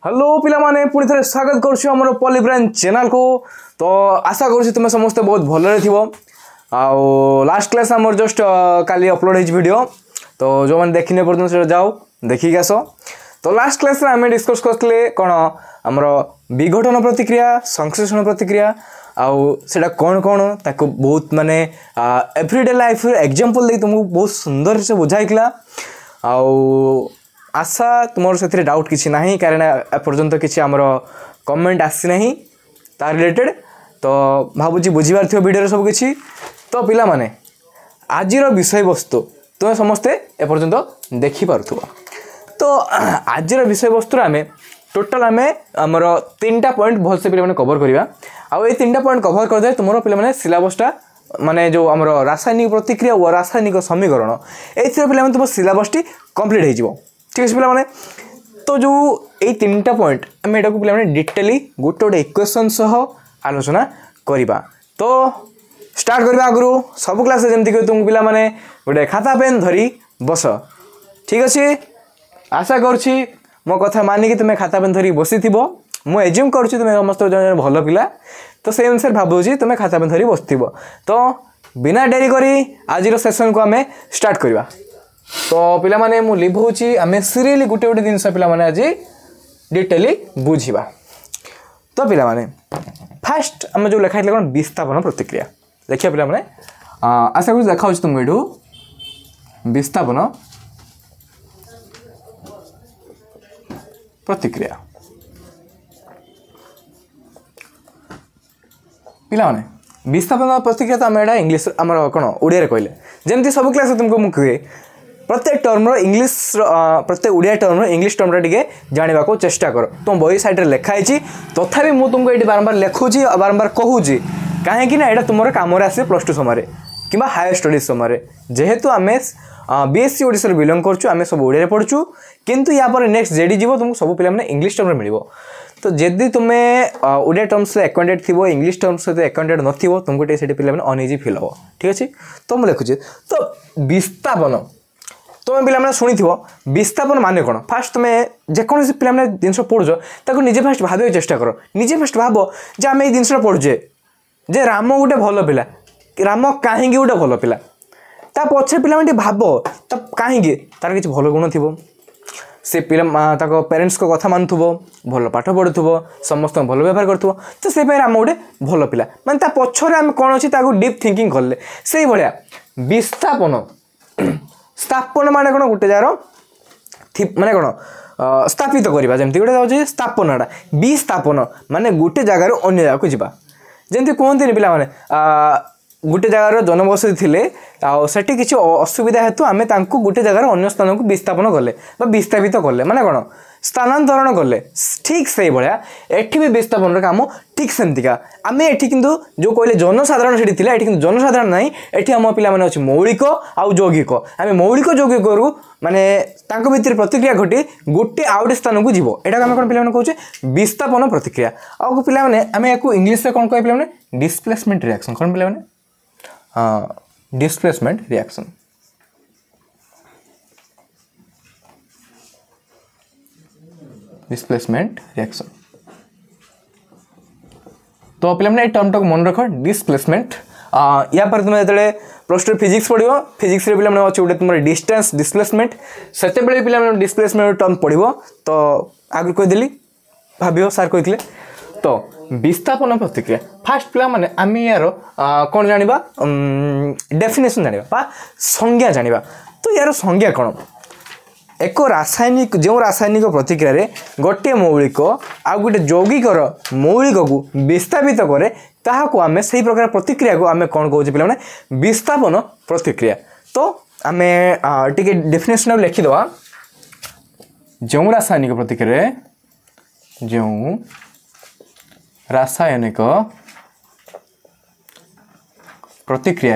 Hello पिला माने पुणी थे स्वागत कर पॉलीब्रांच चैनल को। तो आशा कर तुम समस्ते बहुत भलरे थी। लास्ट क्लास आम जस्ट काली अपलोड वीडियो तो जो मैंने देखने पर्यटन जाओ देखिक आस। तो लास्ट क्लास आम डिस्कस करते कौन आमर विघटन प्रतिक्रिया संश्लेषण प्रतिक्रिया आउटा कौन कौन ताको बहुत माने एवरीडे लाइफ एग्जांपल दे तुमको बहुत सुंदर से बुझाइला। आशा तुम से डाउट किसी ना कारण एपर्यंत किसी आमर कमेंट आसी ना ता रिलेटेड तो भावुँ बुझीबार थी वीडियो सब किसी। तो पिला माने आज विषय वस्तु तुम समस्ते एपर्यंत देखिपु। तो आज विषय वस्तु आम टोटाल आम आमर 3टा पॉइंट भलसे पे कवर करवा। आउ 3टा पॉइंट कवर करदे तुम पे सिलेबसटा माने जो आमर रासायनिक प्रतिक्रिया और रासायनिक समीकरण ये तुम सिलेबसटी कंप्लीट हो। ठीक है पे तो जो ये 3टा पॉइंट आम यहाँ पे डिटेली गोटे गोटे इक्वेशन सह आलोचना करवा। तो स्टार्ट करवा आगु सब क्लास जमती तुम पे गोटे खाता पेन धरी बस। ठीक अच्छे आशा करुँची मो कथा मानिक तुम्हें खाता पेन धरी बसी थी मु एज्यूम करुँची तुम्हें समस्त जन भल पिला तो से अनुसार भावुँ तुम्हें खाता पेन धरी बस। तो बिना डेरी करी आज सेशन को आम स्टार्ट करवा। तो पिला माने मु लिभाऊँ आम सीरियली गोटे गोटे जिनस पिला माने आज डिटेली बुझा। तो पिला माने फास्ट आम जो लिखाई कौन विस्थापन प्रतिक्रिया देखिए पिला माने आशा कर देखा तुमको ये विस्थापन प्रतिक्रिया पिला माने विस्थापन प्रतिक्रिया तो आम एटा इंग्लीश आमर कौन ओडिया कहले जमती सब क्लास तुमको मुझे कहे प्रत्येक टर्म इंग्लीश प्रत्येक ओडिया टर्म इंग्लीश टर्म टे जानवा को चेष्टा कर। तुम बही साइड में लिखाई तथापि मुझे तुमको ये बारंबार लिखुची बारंबार कहूँ कहीं ना तुम कम आसे +2 समय कि हायर स्टडीज समय जेहेतु आम बीएससी ओडिशा बिलंग करछु आम सब ओडिया पढ़ुचु किंतु या पर नेक्स्ट जेडी जीव तुमको सब पे इंग्लीश टर्म मिल। तो जदि तुम्हें ओडिया टर्म्स एक्वांटेड थी इंग्लीश टर्म्स सहित एक्वांटेड नथिबो तुमको टे पे अनइजी फिल हम। ठीक अच्छे तो मुझे लिखुची तो विस्थापन तुम पे शुणी विस्थापन मान कौन फास्ट तुम्हें जेकोसी पे जिन पढ़ुच निजे फास्ट भाव चेष्टा कर निजे फास्ट भाव जे आम जिनस पढ़ुचे जे राम गोटे भल पिला राम कहीं गोटे भल पिला ता पछे पे भाव कहीं तार किसी भल गुण थी से पिला पेरेन्ट्स को कथा मानुव भल पाठ पढ़ुव समस्त भल व्यवहार करुव तो से राम गोटे भल पिला माने पछरे आम कौन अच्छी डीप थिंकिंग कले से भाया विस्थापन स्थापन माने कौन गोटे जार माने कौन स्थापित करवा जमी गोटे हूँ स्थापनाटा विस्थापन माने गोटे जगार अन्य जगह जावा जमी कहते पिला माने गोटे जगार जनबसति थिले सेठी किसी असुविधा हेतु आम गोटे जगार अन्य स्थान को विस्थापन कले विस्थापित कले माने कौन स्थानांतरण कले। ठीक से भाया एठी भी विस्थापन काम ठीक सेमतिका आम एठी किंतु जो कहले जनसाधारण सेठी थिला एठी किंतु जनसाधारण नहीं एठी आम पिला माने अछि मौलिक आउ यौगिक आम मौलिक यौगिक रु माने तांको भितर प्रतिक्रिया घटी गोटे आउट स्थान को जीवो एटा आम कोन पिला माने कहउचे विस्थापन प्रतिक्रिया। आउ पिला माने आम याकू इंग्लिश रे कोन कहि पिला माने डिस्प्लेसमेंट रिएक्शन कोन पिला माने डिस्प्लेसमेंट रिएक्शन। डिस्प्लेसमेंट रिएक्शन तो पे टर्म टाक मन रख डिस्प्लेसमेंट या पर तुम जो +2 फिजिक्स पढ़ो फिजिक्स पे अच्छे गोटे तुम डिस्टेंस डिस्प्लेसमेंट से पे डिस्प्लेसमेंट टर्म पढ़ो तो आगे कहीदेली भाव सार कही। तो विस्थापन प्रतिक्रिया फास्ट पिला माने आम यार कौन जाना डेफिनेशन जाना संज्ञा जाना। तो यार संज्ञा कौन एक रासायनिक जो रासायनिक प्रतिक्रिया रे गोटे मौलिक आ गोटे यौगिकर मौलिक को विस्थापित करे ताहाको आमे सही प्रकार प्रतिक्रिया को आमे कौन कहूँ पे विस्थापन प्रतिक्रिया। तो आम टे डेफिनेशन लिखिदवा जो रासायनिक प्रतिक्रिया जो रासायनिक प्रतिक्रिया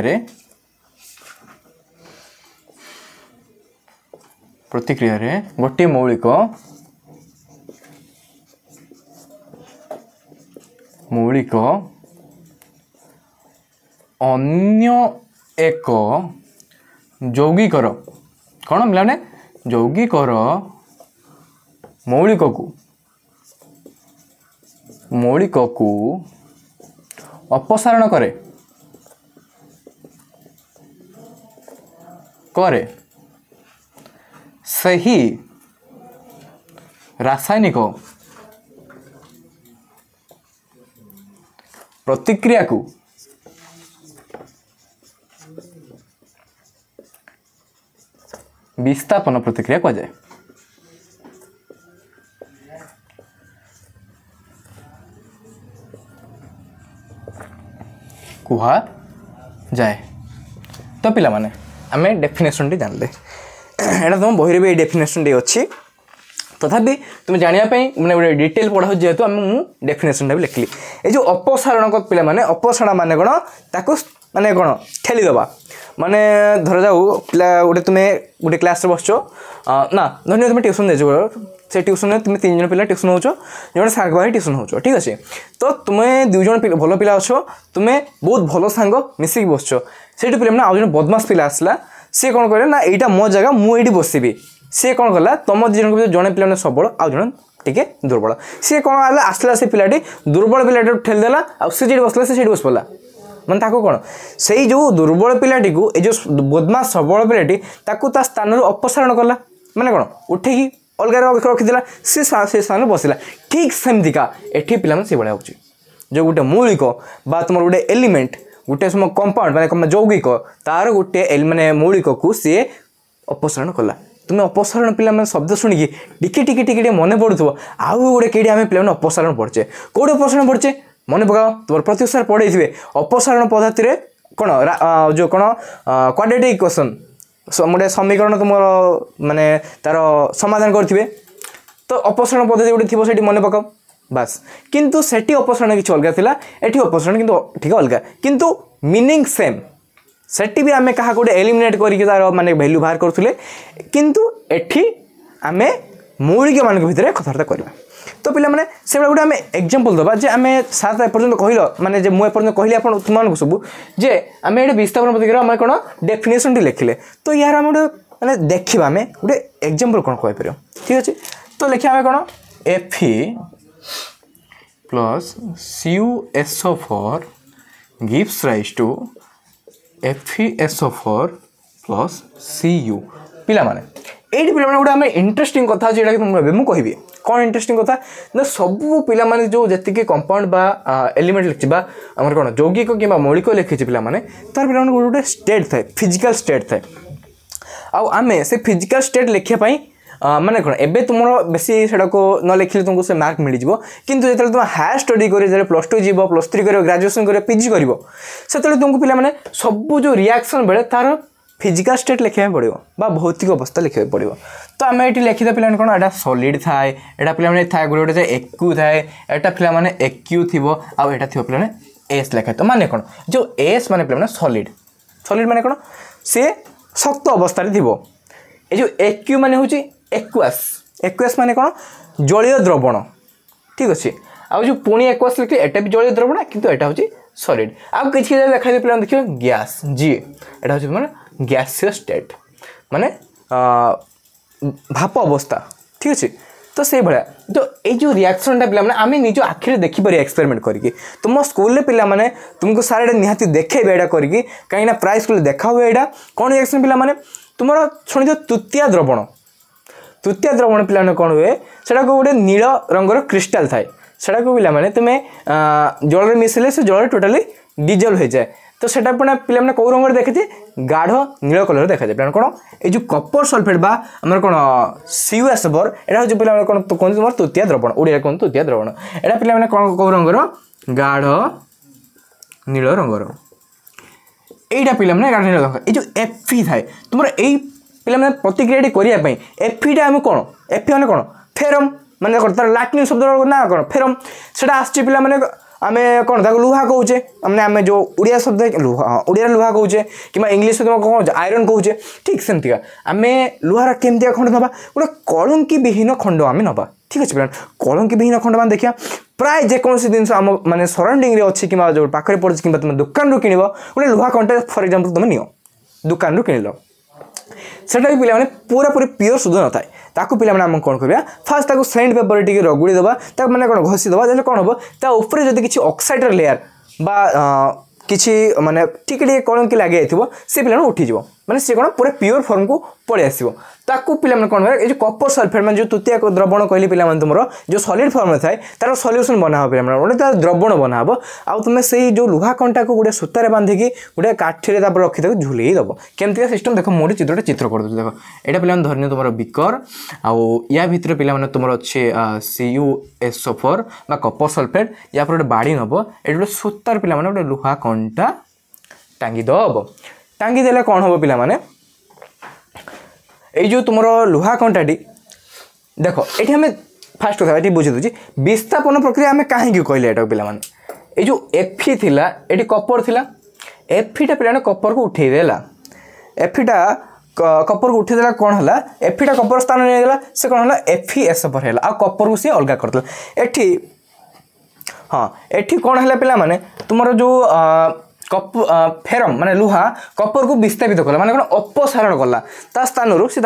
रे गोटे मौलिक अन्य एक यौगिकर कौन मिलाने यौगिकर मौलिक को मौलिक को अपसारण करे करे सही रासायनिक प्रतिक्रिया को विस्थापन प्रतिक्रिया कह जाए। कुहा जाए। तो पिला माने आमे डेफिनेशन टी जानले एटा तुम बहिरे भी डेफिनेशन टी अच्छी तथापि तुम जानिया मैंने गोटे डिटेल पढ़ा जेहेतु आम डेफिनेशन भी लिखली ये जो अपसारण पिला माने अपसारण माने कौन ताको माने कौन ठेलीदबा माने धर जाऊ पिला गोटे तुम्हें गोटे क्लास बसच ना धन्य तुम ट्यूशन दे से ट्यूशन में तुम 3 जन पिला ट्यूशन हो जो सांग भाई ट्यूशन हो ठीक अच्छे तो तुम्हें 2 जन भल पिला अच्छ तुम्हें बहुत भल सांग मिसिक बसच से पिला मैंने आज बदमाश पिला आसला सी कौन कहे ना यहाँ मो जगह मुझे बसबी सी कौन कला तुम दिजन को जड़े पिला सबल आउ जन टे दुर्बल सी कौन है आसला से पिलाटी दुर्बल पिलाटी ठेलीदेला आठ बसला से बस पड़ा मैंने ताको कौन से जो दुर्बल पिलाटी को ये जो बदमाश सबल पिलाटी ताकू ता स्थान अपसारण कला माने कौन उठेकी अलग रखीदेला सी स्थान बसला ठीक सेमतिका एठी पिला से भाया हो जो गोटे मौलिक बा तुम गोटे एलिमेंट गोटे सम कंपाउंड माने यौगिक तार गोटे माने मौलिक को सी अपसारण कला तुम्हें अपसारण पिला मैंने शब्द शुणिकी टिके टिके टिके टिके मन पड़ुव आउ गोटे कहीं आम पे अपसारण पढ़चे कौटे अपसारण पढ़चे मन पकाओ तुम प्रतिसार पढ़े थे अपसारण पद्धति में कौन जो कौन क्वाड्रेटिक इक्वेशन गोटे समीकरण तुम माने तार समाधान करेंगे तो अपसारण पद्धति गोटे थी से मन पकाओ बास किंतु सेठी अपसारण किसी अलग थिला एठी अपसारण किंतु ठीक अलग किंतु मीनिंग सेम सेठी भी आमे कहा गोटे एलिमिनेट करके तार माने वैल्यू बाहर करूले किंतु एठी आमे मौलिक मान भितर कथबार्ता करवा तो पिला माने से गोटे आमे एग्जांपल दबा जे आमे सात एपर्यंत कहल माने जे मु एपर्यंत कहली आपण तुम सब जे आमे एटे विस्थापन प्रतिक्रिया आमे कोन डेफिनेशन टी लिखिले तो यार आमे गोटे माने देखिबा आमे गोटे एग्जांपल कोन कहि परियो ठीक अछि तो लिखिया आमे कोन Fe plus CuSO4 gives rise to FeSO4 plus Cu पिला माने एटी पिला माने गोटे आमे इंटरेस्टिंग कथा जेटा कि तुम मु कहबी कौन इंटरेस्टिंग कथा ना सब पिला माने जो जति कंपाउंड बा एलिमेंट लिखि बा हमर कोन यौगिक किबा मौलिक लिखि पिला माने तार पिला माने गोटे स्टेट थाए फिजिकल स्टेट थाए आ आमे से फिजिकल स्टेट लिखिया पई माने कौन एबे तुम बेसी सेटा को न लिखिले तुमको से मार्क मिल जिवो किंतु जेतले तुम हायर स्टडी करे जे +2 जीवो +3 करे ग्रेजुएशन करे पीजी करिवो सेतले तुमको पिला माने सब जो रिएक्शन बेले तार फिजिकल स्टेट लिखा पड़ो बा भौतिक अवस्था लिखा पड़ो तो आम ये लिखिदा पे कौन एटा सॉलिड थाए एटा पे थाए गोटे गोटे एक्यू थाए एटा पे मैंने एक्यू थी आटा थी पे एस लिखा तो माने कौन जो एस माने पे सॉलिड सॉलिड माने कौन सी शक्त अवस्था थी ये जो एक्यू माने हूँ एक्वास एक्वास माने कौन जलीय द्रवण ठीक अच्छे आउ जो पुणी एक्वास लिखे एटा भी जलीय द्रवण किंतु एटा हूँ सॉलिड आउ किसी देखा पे देखिए गैस जी एटा हूँ माने गैसियस स्टेट माने भाप अवस्था ठीक अच्छे तो से भाया जो ये जो रिएक्शन पे आम निज आखिरी देखिपर एक्सपेरिमेंट करके तुम स्कूल पे मैंने तुमको सारे एटा निहाती देखेबे एटा करके कहीं प्राय स्कूल देखा हुए एटा कौन रिएक्शन पे मैंने तुम शुणी तृतीय द्रवण पे कौन हुए सेटा को गोटे नील रंगर क्रिस्टाल थाए सेटा को पे तुम्हें जल मिसले से जल टोटाली डिजल्व हो जाए तो सेटा पे मैंने कौ रंग देखे गाढ़ नील कलर देखा जाए कौन ये कपर सल्फेट बा आम कौन CuSO4 यहाँ हूँ पे कौन कहते तुम तृतीय द्रवण ओडिया कहते तृतीय द्रवण यहाँ पे मैंने कौन कौ रंगर गाढ़ नील रंगर यहीटा पे गाढ़ नील रंग ये जो Fe थाए तुम यही पे प्रतिक्रिया करने Feटा आम कौन Fe मैंने कौन फेरम माने तार लाटिन शब्द ना कौन फेरम से आसचे पे मैंने आम कौन लुहा कहे मैंने आम जो उड़िया शब्द उड़िया लुहा कहे कि इंग्लीश तुम कौन आयरन कहे ठीक सेमती आम लुहार केमती खंड ना गोटे कलंकी विहीन खंड आम ना ठीक अच्छे पे कलंकी विहीन खंड मैंने देखिए प्राय जेकोसी जिन आम माने सराउंडिंग अच्छी कि जो पाखे पड़ी कि तुम दुकान किण गोटे लुहा कंटे फर एग्जांपल तुम नियो दुकान किणल सेटा भी पिला पूरा पूरी प्योर शुद्ध न थाए ताकू पिला आम कौन करवा फास्ट ताकू सैंड पेपर टी रगुड़ी देवा मैंने कौन घसी देवा कौन हम ताऊपर जब किसी ऑक्साइडर लेयर बा किसी माने टिके कौन कि लगे से पिला उठीज माने सी कौन पूरा प्योर फॉर्म को पलि आसो ताकू पिला कौन ये कपर सल्फेट मैंने जो तृतीय द्रवण कहली पिला तुम जो सॉलिड फॉर्म में थाए तार सॉल्यूशन बना पिला गोटे द्रवण बना आउ तुम से जो लुहा कंटा को गोटे सूतार बांधिकी गोटे काठी रखी झुले दब केमती सिस्टम देख मोटे चित्र चित्र कर देख यहाँ पिला धरनी तुम बिकर आउ या भितर पिला तुम अच्छे CuSO4 बा कपर सल्फेट या गोटे बाड़ी नब ये गोटे सूतार पिला गोटे लुहा कंटा टांगी दब टांगी देले कौन हम पिला माने जो तुम लुहा कंटाटी देख ये आम फास्ट कथा ये बुझे दूसरी विस्थापन प्रक्रिया आम कहीं कहले ये पिला ये जो एफी थिला ये कपर थिला एफीटा पिला कपर को उठेदेला एफीटा कपर को उठेदेला कौन है एफीटा कपर स्थान नहीं देला से कौन है FeSO4 है आ कपर को सी अलग करदेला एठी हाँ एठी कौन है पिला माने तुम जो कप फेरम माने लुहा कपर को विस्थापित कला माने कौन अपसारण कला ता स्थान से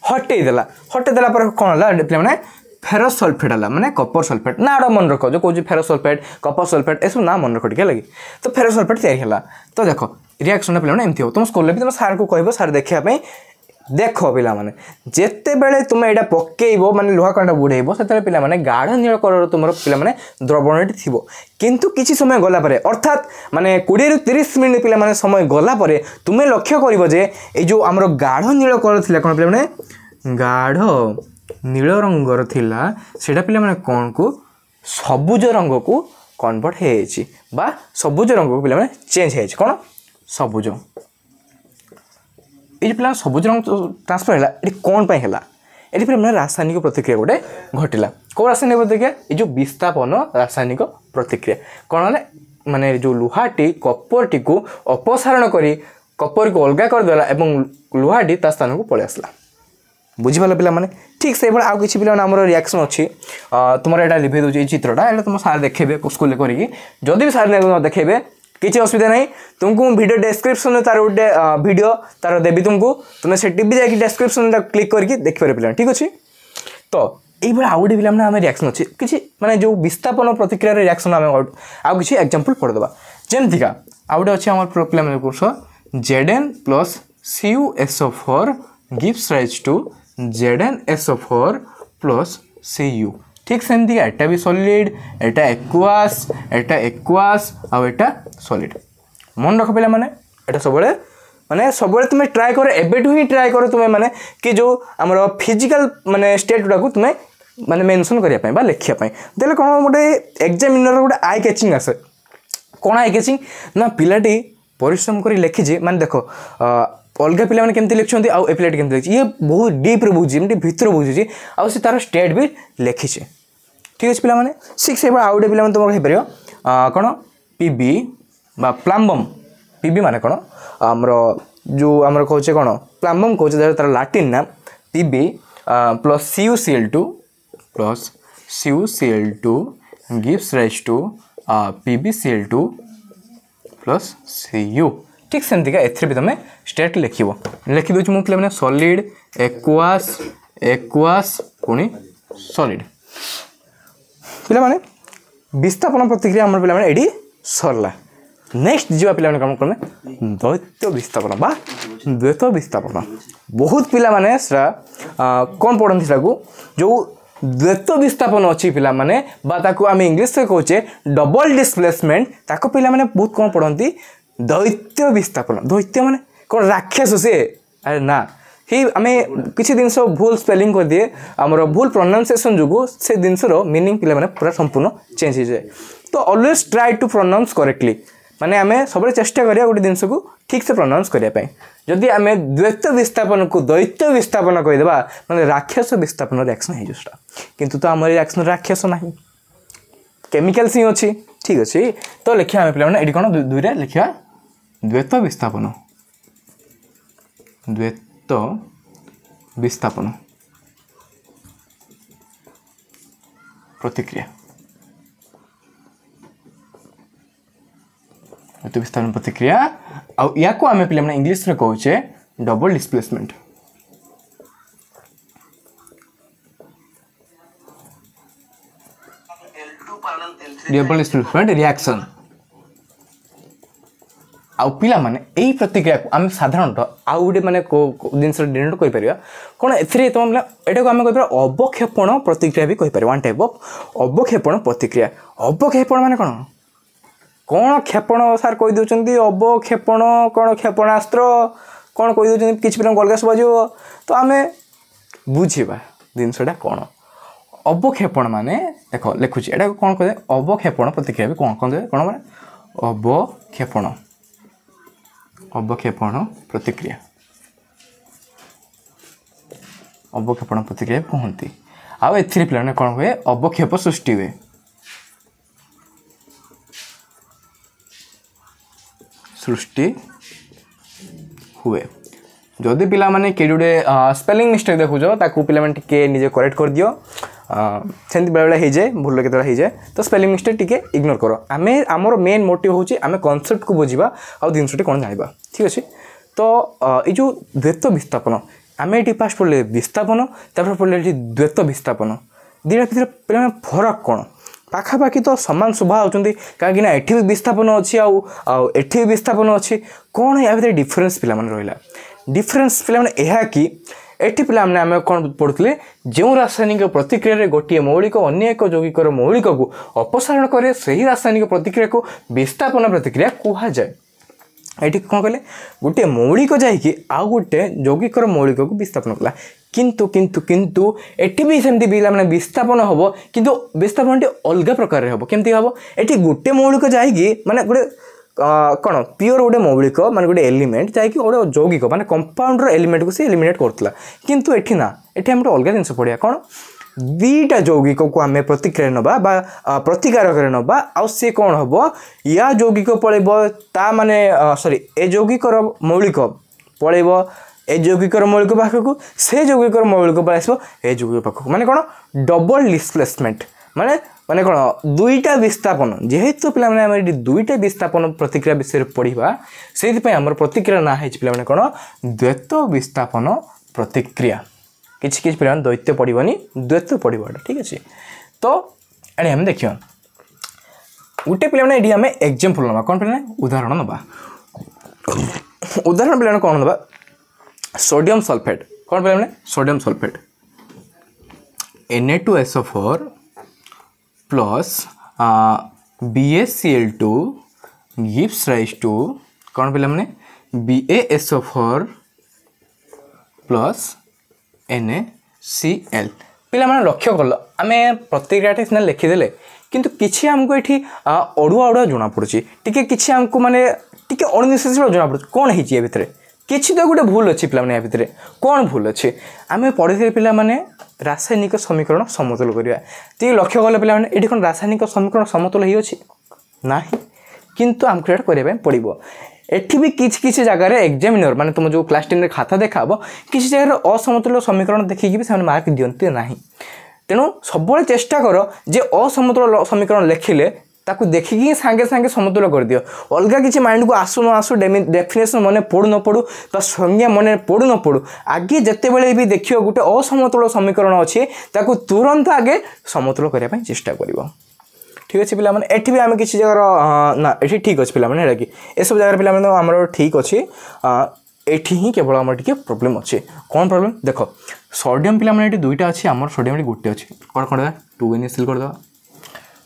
हटेदेला पर कौन है पे मैंने फेरस सल्फेट है माने कपर सल्फेट ना मन रख जो कौन फेरस सल्फेट कपर सल्फेट एसब ना मन रख टे लगे तो फेरस सल्फेट तैयारी तो देख रिएक्शन पे एमती हो तुम स्कूल भी तुम सार को कह सार देखापी देख पिला माने जेते बेले तुम यहाँ पकेब माने लुहा कंटा बुड़ेब से पिला माने गाढ़ नील कलर तुम पिला माने द्रवणटी थी किंतु किसी समय गला परे अर्थात माने 20 ରୁ 30 मिनट पिला माने समय गला परे तुम्हें लक्ष्य करिवो जे ए जो हमरो गाढ़ नील कलर थिला कोन पिला माने गाढ़ नील रंगर थिला सेटा पिला माने कोन को सबुज रंग को कन्वर्ट हेछि बा सबुज रंग को पिला माने चेंज हेछि कोन सबुज ये पिला सबुज रंग ट्रांसफर है ये कौन है ये मैंने रासायनिक प्रतिक्रिया गोटे घटला कौ रासायनिक प्रतिक्रिया ये जो विस्थापन रासायनिक प्रतिक्रिया कौन है माने जो लुहाटी कपरटी को अपसारण करी कपर को अलग करदेला एवं लुहाटी ता स्थान को पलि आसला बुझीपाल पिला माने ठीक से आउ किसी पिला आम रिएक्शन अच्छी तुम यहाँ लिभे दूसरी चित्रटा ये तुम सार देखेबे स्कूल करी जदि भी सार देखेबे किसी असुविधा नहीं तुमको वीडियो डिस्क्रिप्शन तार गोटे वीडियो तार देवी तुमको तुम से भी जाकि डिस्क्रिप्शन क्लिक करके देखिपारे पिला ठीक अच्छे तो ये आउ गोटे पिला आम रिएक्शन अच्छी किसी माने जो विस्थापन प्रतिक्रिया रिएक्शन आम आउ किसी एग्जांपल पढ़देवा जमतीका आउ गोटे अच्छे आम पिला course Zn plus CuSO4 gives rise to ZnSO4 plus Cu ठीक सेमती एटा भी सॉलिड एटा एक्वास आउ एटा सॉलिड मन रख पिला माने एटा सब तुम्हें ट्राए कर एबेठू ही ट्राए कर तुम्हें माने कि जो आमर फिजिकल माने स्टेट गुडा को तुम्हें माने मेंशन करिया पय बा लेखिया पय देले कोन गोटे एग्जामिनर गोटे आई कैचिंग आसे कोन आई कैचिंग ना पिलाटी परिश्रम करी लिखिजे माने देखो अलग पिला माने केमती लिखछन्ती आ ए पिलाटी केमती लिखछि ये बहुत डीप रे बुझी एमटी भीतर बुझी आ से तार स्टेट भी लिखिছে ठीक अछि पिला माने 6 एबा आउडे पिला माने तुम हे परियो कोन पीबी बा प्लम्बम पीबी माने कोन हमरो जो हमरो कहउछे कोन प्लम्बम कहउछे तार लैटिन नाम PB plus CuCl2 gives rise to PbCl2 plus Cu ठीक सेमती का एथरे भी तुम स्टेट लिखिबो लिखि दोछ मु पिला माने सॉलिड एक्वास पुनी सॉलिड पिला माने विस्थापन प्रतिक्रिया हमर पिला माने एडी सरला नेक्स्ट जीवा पिला माने काम करमे द्वैत विस्थापन बा द्वैत विस्थापन बहुत पिला माने कोन पढन थिला को जो द्वैत विस्थापन अच्छी पिला माने बा ताको आम इंग्लिश से कहचे डबल डिस्प्लेसमेंट ताको पिला माने बहुत कौन पढ़ती दैत्य विस्थापन दैत्य माने कौन राक्षस से अरे ना ही आम किसी जिनस भूल स्पेलिंग कर दिए आमर भूल प्रोनाउंसिएशन जो से जिनसर मीनिंग पिला माने पूरा संपूर्ण चेंज हो जाए तो always try to pronounce correctly माने आम सब चेष्टा करिया गोटे जिनस को ठीक से प्रोनाउंस करने जदि आम द्वैत विस्थापन को दैत्य विस्थापन कहीदेवा मतलब राक्षस विस्थापन रिएक्शन है जोटा किंतु तो आम रिएक्शन राक्षस ना केमिकल्स ही अच्छी ठीक अच्छे तो लिखा आम पे ये कौन दुईरे लिखा द्वैत विस्थापन प्रतिक्रिया द्वैत विस्थापन प्रतिक्रिया या को आम पे इंग्लिश रे कहचे double displacement double displacement reaction आउ पिला माने एई प्रतिक्रिया को आम साधारणतः आउ गोटे माने जिनस डिनोट कहि परिया कोन एथरे तो एटा को आम कहि परिया अवक्षेपण प्रतिक्रिया भी कहि परिया वन टाइप ऑफ अवक्षेपण प्रतिक्रिया अवक्षेपण माने कोन क्षेपण सार कहि दोचंती अवक्षेपण कोन क्षेपणास्त्र कोन कहि दोचंती किछ पिला गलगा सुबाजो तो आमे बुझिबा जिनसटा कोन अवक्षेपण माने देखो लिखुची एटा कोन कहे अवक्षेपण प्रतिक्रिया भी कोन कोन माने अवक्षेपण अवक्षेपण प्रतिक्रिया अवक्षेपण प्रतिक्रिया कहती आउ एथिरे पिलाने कौन हुए अवक्षेप सृष्टि हुए जदि पिला माने के जोडे स्पेलिंग मिस्टेक देखुजो ताकू पिला माने टिके निजे करेक्ट कर दियो सेंति बेला हो जाए भूल केतला हो जाए तो स्पेलिंग मिस्टेक टिके इग्नोर करो आमे आमर मेन मोटिव होची आमे कांसेप्ट को बुझिबा आ जिनसटी कोन जानिबा ठीक अछि तो ए जो द्वैत विस्थापन आमे एटी फास्ट पढ़ले विस्थापन तापर पढ़ले एटी द्वैत विस्थापन दिना भितर पिला फरक कोन पाखापाखि तो समान शोभा होचंती काहे ना एठी विस्थापन अछि आ एठी विस्थापन अछि कोन या भितर डिफरेंस पिला मन रहिला डिफरेंस पिला मन एहा कि एठी पिला हमने आमे कोन पढुतले जो रासायनिक प्रतिक्रिया रे गोटिए मौलिक अन्य एक यौगिकर मौलिक को अपसारण करे सही रासायनिक प्रतिक्रिया को विस्थापन प्रतिक्रिया कहा जाए एठी कोन कहले गोटिए मौलिक जाई कि आ गोटे यौगिकर मौलिक को विस्थापन कला किंतु किंतु किंतु एठी भी सेमती पिला माने विस्थापन होबो किंतु विस्थापन टी अलग प्रकार रे होबो केमती होबो एठी गोटे मौलिक जाई कि माने गोटे कौन प्योर गोटे मौलिक माने गोटे एलिमेंट जाकि गोटे यौगिक माने कंपाउंडर एलिमेंट को से एलिमिनेट करतला किंतु एठी ना एठी हम अलग जिनस पड़िया कौन दुईटा यौगिक को आम प्रतिक्रिया नबा बा प्रतिकारक नबा आ सी कौन हम या यौगिक पड़ेब ता माने सॉरी ए यौगिकर मौलिक पड़ेब ए यौगिकर मौलिक पाखक से यौगिकर मौलिक पलैसब ए यौगिक पाखक माने कौन डबल डिस्प्लेसमेंट माने माने कौन दुईटा विस्थापन जेहेतु पिला माने हम दुईटा विस्थापन प्रतिक्रिया विषय पढ़ा से प्रतिक्रिया ना है पिला माने कौन द्वैत विस्थापन प्रतिक्रिया किसी किसी पिला द्वैत पड़ोनी द्वैत पड़ो ठीक अच्छे तो एने हम देखिए गोटे पिला ये आम एग्जाम्पल ना कौन पिला उदाहरण ना उदाहरण पिला कौन ना सोडियम सल्फेट कौन पिला sodium sulphate Na2SO4 plus BaCl2 gives rise to कौन पिला BaSO4 प्लस NaCl पिला माने लक्ष्य कल आमे प्रतिक्रिया सिना लिखिदेले किंतु किछि हमको एठी अड़ुआ अड़ुआ जना पड़ुछि टिके किछि हमको माने टिके अनिश्चित जना पड़ुछि कोन हिछि ए भितरे किछि तो गोटे भूल अछि पिला माने ए भितरे कोन भूल अछि आमे पढिथे पिला माने रासायनिक समीकरण समतुल करिया ती लक्ष्य कले पिला माने एठी कोन रासायनिक समीकरण समतुल हि अछि नाही किंतु हमको एटा करिया पड़िबो एठी भी किसी जगह रे एग्जामिनर माने तुम जो क्लास 10 रे खाता देखाबो किसी जगह असमतुल्य समीकरण देखिकी भी से मार्क दियंते नाही तेणु सब चेष्टा कर जे असमतुल्य समीकरण लिखिले ताकू देखिकी सांगे सांगे समतुल्य कर दियो अलगा किसी माइंड को आसु न आसु डेफिनेशन मने पड़ू न पड़ू बा संज्ञा मने पड़ू न पड़ू आगे जते बेले भी देखियो गुटे असमतुल्य समीकरण अछि ताकू तुरंत आगे समतुल्य करिया पई चेष्टा करिवो ठीक अच्छे पिला माने एठी भी आम किसी जगह ना एठी ठीक अच्छे पिला माने कि ए सब जगह पिला माने हमर ठीक अच्छे एठी ही केवल हमर टिके प्रॉब्लम अच्छे कौन प्रॉब्लम देखो सोडियम पिला माने एठी दुईटा अच्छे हमर सोडियम एठी गुटे अच्छे कौन कर 2NaCl कर दवा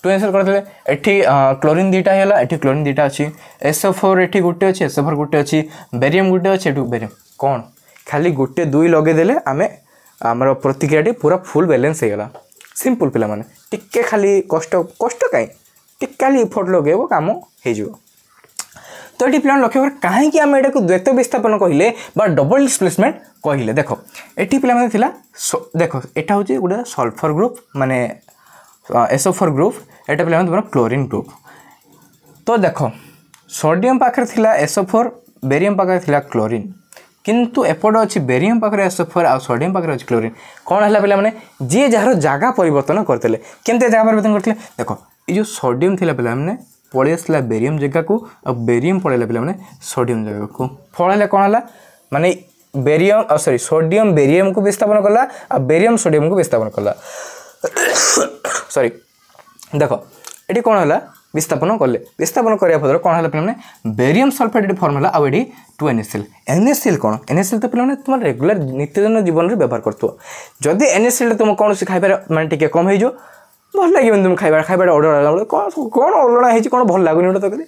2NaCl कर देले एठी क्लोरीन दुईटा हैला एठी क्लोरीन दुईटा अच्छे SO4 एठी गुटे अच्छे SO4 गुटे अच्छे बेरियम गुटे अच्छे एठू बेरियम कौन खाली गुटे दुई लगे देले आमे हमर प्रतिक्रियाटी पूरा फुल बैलेंस हे गेला सिंपल पिला माने टिके खाली कष्ट कष्ट कहीं टिके खाली इफोर्ट लगेबो काम हे जिवो तो ये पिला लक्ष्य कर कहीं कि आम एटा को द्वैत विस्थापन कहले बा डबल डिस्प्लेसमेंट कहले देखो एटी पिला माने थिला देखो एटा होची गुडा सल्फर ग्रुप माने SO4 ग्रुप एटा पिला माने क्लोरीन ग्रुप तो देखो सोडियम पाखर थिला SO4 बेरियम पाखर थिला क्लोरीन किंतु एपट अच्छी बेरियम पाखे SO4 आ सोडियम पाखे अच्छी क्लोरीन कौन है पिला माने जी जार जगह परिवर्तन करते केमते जगह परिवर्तन करते देखो ये जो सोडियम थिला पिला माने पड़े आसला बेरियम जगह को आ बेरियम पड़ेला पिला माने सोडियम जगह को फल है कौन है माने बेरियम सॉरी सोडियम बेरियम को विस्थापन कला आ बेरियम सोडियम को विस्थापन कला सॉरी देखो ये कौन है विस्थापन कले विस्थापन करने फल कौन है पे बेरियम सल्फेट ये फर्म है आउ ये 2 NaCl NaCl कौन NaCl तो पे तुम रेगुलर नित्यदिन जीवन में व्यवहार करदी NaCl तुम कौन खाइबार माने टे कम हो भल लगे तुम खाइबा खाइबा ऑर्डर कौन अलणा है कौन भल लगुनि गोटे तक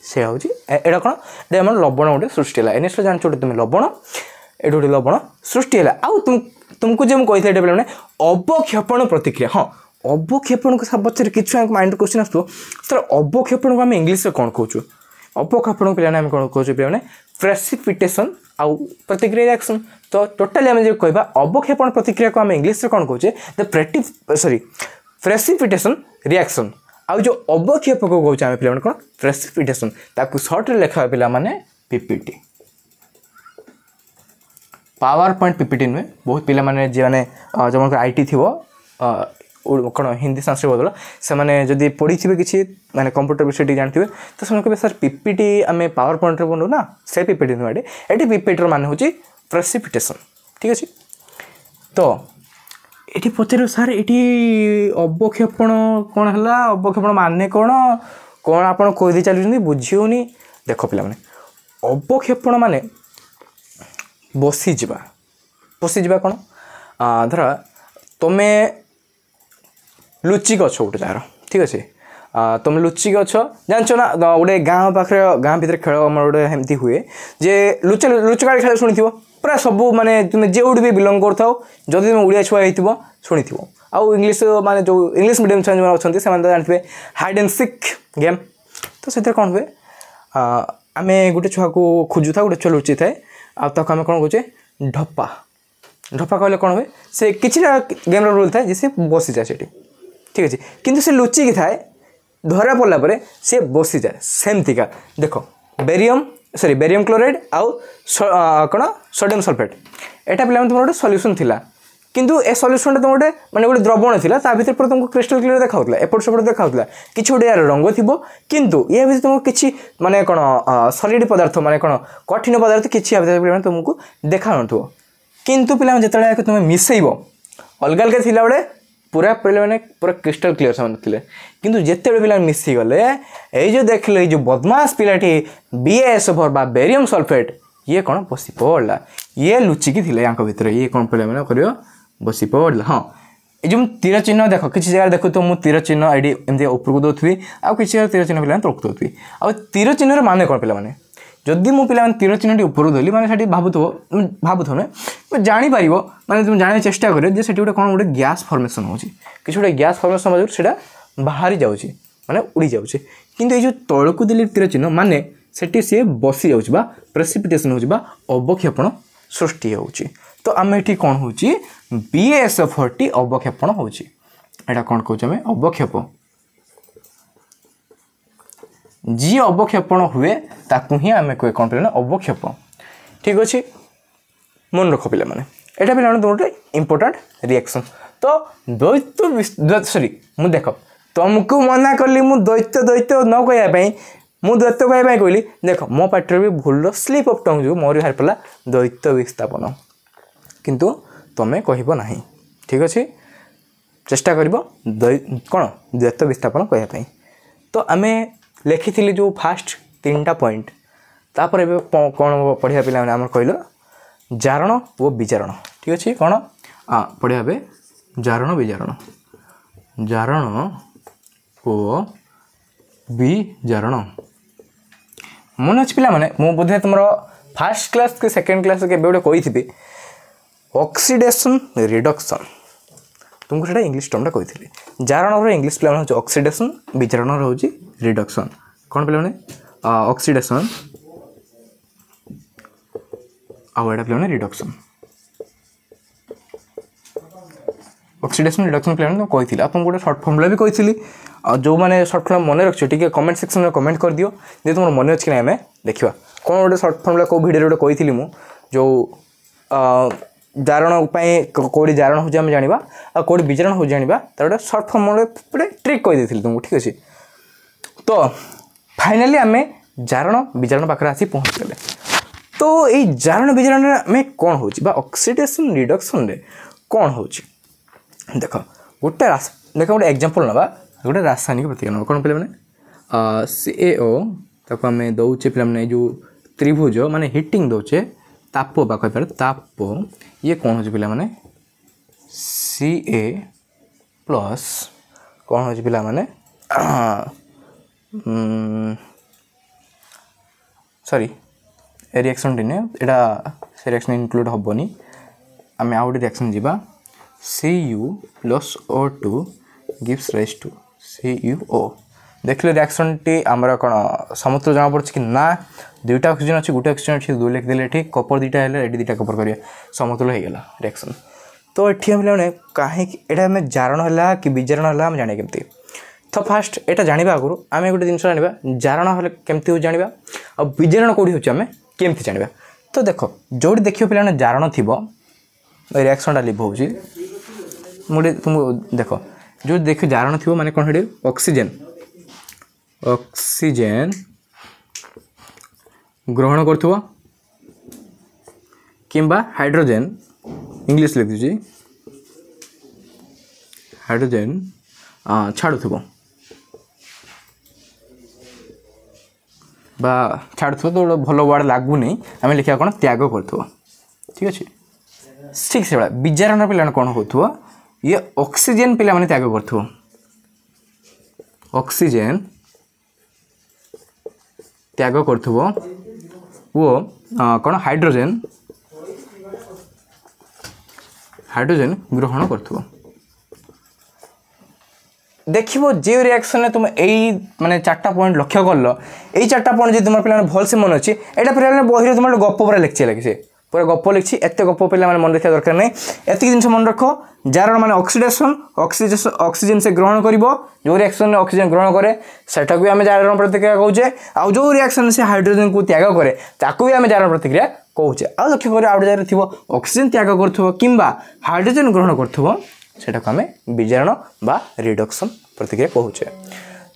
से हूँ यहाँ कौन ये आम लवण गोटे सृष्टि है NaCl जान तुम लवण ये गोटे लवण सृष्टि है आउ तुमको जो मुझे कहते पे अवक्षेपण प्रतिक्रिया हाँ अवक्षेपण को पचर कि माइंड क्वेश्चन आसो सर अवक्षेपण को आम इंग्लीश में कौन कहूँ अवक्षेपण पे आम कौन कहूँ पे प्रेसिपिटेशन आउ प्रतिक्रिया रिएक्शन तो टोटाली आम जो कह अवक्षेपण प्रतिक्रिया को आम इंग्लीश में कौन कहूँ प्रेसिपिटेशन रिएक्शन आउ जो अवक्षेप को कहूँ आम पे कौन प्रेसिपिटेशन ताकू सर्ट लिखा पे पीपीटी पावर पॉइंट पीपीटी नुहे बहुत पिला माने जे माने जो आईटी थी कौन हिंदी संस्कृत बदल से मैंने जदि पढ़ी थे कि माने कंप्यूटर विषय जानते तो से कहे सर पीपीटी आम पावर पॉइंट बनू ना से पीपीटी नुहे ये पीपीटी मान हूँ प्रेसिपिटेशन ठीक अच्छे तो ये पचार सर ये अवक्षेपण कौन है अवक्षेपण माने कौन कौन आप कहीदे चलुँच बुझीनी देख पे अवक्षेपण माने बसीजा कौन धर तुम्हें लुचिक अच्छ गोटे जार ठीक अच्छे तुम लुचिक अच्छ जानच ना गोटे गाँव पाखे गाँ भर खेल गोटे एमती हुए जे लुचकाड़ी खेल शुणी पूरा सब माने तुम जो भी बिलंग कर जदि तुम ओडिया छुआ हो शुणी आउ इंग्लीश माने जो इंग्लीश मीडियम छुआ जो अच्छा से जानते हाइड एंड सिक गेम तो से कौन हुए आम गोटे छुआ को खोजु था गोटे छुआ लुचि थाए आम कौन कहे ढप्पा ढप्पा कहले कौन हुए से किछिटा गेम रूल थाए जे बसी जाए से ठीक अच्छे किंतु से लुचिकी थाए धरा पड़ला परे से बसी जाए सेमतिका देख बेरियम क्लोराइड आउ कौन सोडियम सल्फेट एटा पे तुम गोटे सल्यूशन थिला किंतु ए सल्यूशन तुम गोटे माने गोटे द्रवण थिला ता भीतर पर तुमको क्रिस्टल क्लियर देखाउतला एपट सेपट देखाउतला किछि गोटे यार रंग थिबो किंतु ये भीतर तुमको किछि माने कौन सॉलिड पदार्थ माने कौन कठिन पदार्थ किछि भीतर तुमको देखा नथो किंतु पिला जेतले तुम मिसेइबो अलग अलग थिला बडे पूरा पे मैंने पूरा क्रिस्टल क्लीयर से थे किंतु जिते पे मिसी गले ये जो देख लो जो बदमाश पिलाटी BaSO4 बा बेरियम सल्फेट ये कौन बसी पड़ा ये लुचिकी थी भीतर ये कौन पे मैंने कर बसी पड़ा हाँ ये जो तीर चिन्ह देख किसी जगह देखो तो मुझे तीर चिन्ह ये एमती उपरको दौथी आउ किसी तीर चिन्ह पे तलक दौथी आ तीर चिन्ह मान कौन पे जदि मो पे तीर चिन्हटी ऊपर धरली मैंने भावुथ ना जापर मैंने तुम जाने चेष्टा करे जे गोटे कौन गोटे गैस फॉर्मेशन हो किसी गोटे गैस फॉर्मेशन हो से बाहरी जाऊँगी माने उड़ी जाऊँगी किंतु ये जो तौक देली तीर चिन्ह माने सेठी सी बसी जाऊँगी प्रेसिपिटेशन हो अवक्षेपण सृष्टि हो तो आम ये कौन हो BaSO4 अवक्षेपण होटा कौन कहे अवक्षेप जी अवक्षेपण हुए ताकू ही आम कहे कौन पे अवक्षेप ठीक अच्छे मन रख पे मैंने यहाँ पे तुम गोटे इंपोर्टाट रिएक्शन तो द्वैत सॉरी मुझे देख तुमको मना कली मुझे द्वैत न कहवाई मुझे द्वैत कहवाई कहली देख मो पार्टी भी भूल स्लीप अफ टंग जो मोर बाहर पड़ा द्वैत विस्थापन किंतु तुम्हें कहब ना ठीक अच्छे चेष्टा कर कौन द्वैत विस्थापन कहवाई तो आम लिखी जो फास्ट 3टा पॉइंट तापर कौन पढ़िया पे आम कहल जारण वो विजारण ठीक अच्छे कौन पढ़िया पे जारण विजारण जारण ओ विजारण मन अच्छे पे मैंने बोधे तुम फास्ट क्लास कि सेकेंड क्लास के गोटे कही ऑक्सीडेशन रिडक्शन तुमको से इंग्लीश टर्मटा कही जारण इंग्लीश पे हूँ ऑक्सीडेशन विजारण हूँ रिडक्शन कौन पे ऑक्सीडेशन आउ पे रिडक्शन ऑक्सीडेशन रिडक्शन पे तो कही आपको गोटे सर्ट फर्मुला भी कही जो मैंने सर्ट फर्मुला मन रखिए टी कमेंट सेक्शन में कमेंट कर दियो जे तुम मन अच्छी ना आम देखा कौन गोटे सर्ट फर्मुला कौ भिडियो गोटे कही जो जारण कौटी जारण हो जाना आ कौटी विजारण हो जाना तार गोटे सर्ट फर्मुला ट्रिक कही तुमको ठीक अच्छे तो फाइनाली आम जारण विजारण पाखे आसी पहुँच गले तो ये जारण विजारण में कौन हो ऑक्सीडेशन रिडक्शन रे कौन हो देख गोटे देख गोटे एग्जांपल नवा गोटे रासायनिक प्रतिक्रिया कौन पे CaO ताको आम दौचे पे जो त्रिभुज माने हिटिंग दौचे ताप बा कह ताप ये कौन हो पे Ca प्लस कौन हो पे माने सॉरी रिएक्शन टी एटा से रिएक्शन इंक्लूड हेनी आम आउ गोटे रिएक्शन जावा Cu plus O2 gives rise to CuO देखिए रिएक्शन टी आमर कौन समूत्र जना पड़ी कि ना दुईटा ऑक्सीजन अच्छी गोटे ऑक्सीजन अच्छी दुई लिखिदेले ठीक कपर दुईटा है दुईटा कपर करेंगे समतुल होगा रिएक्शन तो ये मैंने कहीं आम जारण है कि विजारण है आम जाना केमती तो फास्ट यहाँ जाना आगुरी आम गोटे जिन जाना जारण केमती हो जाना आ विजारण कौटी होमें केमती जाना तो देख जो देखिए पे जारण थी रिएक्शन लिभ हो मुझे तुम देख जो देख जारण थी माने कौन ऑक्सीजन ऑक्सीजन ग्रहण कर किंबा हाइड्रोजन इंग्लिश लिख दीजिए हाइड्रोजन छाड़ुव बा छाड़ुव तो भल वर्ड लगुनि आम लिखा कौन त्याग कर ठीक अच्छे ठीक से विजारण पे कौन हो ये ऑक्सीजन पे मैंने त्याग कर ऑक्सीजन त्याग कर वो कौन हाइड्रोजन हाइड्रोजन ग्रहण कर देखो जो रिएक्शन तुम यही माने 4टा पॉइंट लक्ष्य कल यही 4टा पॉइंट जो तुम पे भल से मन अच्छी एटा पे बही तुम गप पूरा लिखी लगे से पूरा गप लिखी एत गप पे मन रखा दरकार नहीं एतिक जिन मन रख जार माने ऑक्सीडेशन ऑक्सीजन से ग्रहण कर जो रिएक्शन ऑक्सीजन ग्रहण करे सेटा भी आम जारण प्रतिक्रिया कहूचे आ जो रिएक्शन से हाइड्रोजन को त्याग करे ताकू भी आम जारण प्रतिक्रिया कहूचे आ लक्ष्य कर आउट जगह थी ऑक्सीजन त्याग कर किंबा हाइड्रोजन ग्रहण कर आम विजारण बा रिडक्शन प्रतिक्रिया कहूचे